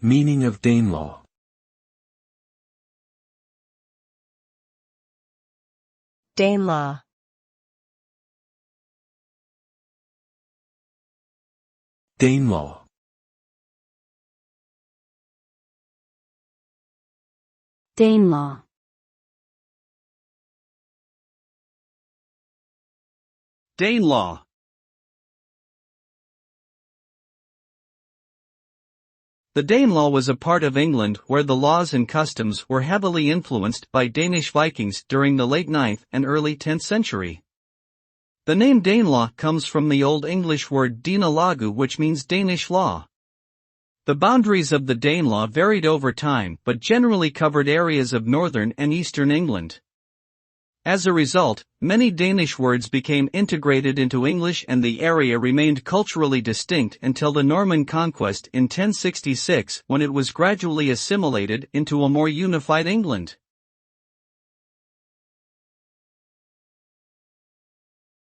Meaning of Danelaw. Danelaw. Danelaw. Danelaw. Danelaw. The Danelaw was a part of England where the laws and customs were heavily influenced by Danish Vikings during the late 9th and early 10th century. The name Danelaw comes from the Old English word Danelaw, which means Danish law. The boundaries of the Danelaw varied over time but generally covered areas of northern and eastern England. As a result, many Danish words became integrated into English and the area remained culturally distinct until the Norman conquest in 1066, when it was gradually assimilated into a more unified England.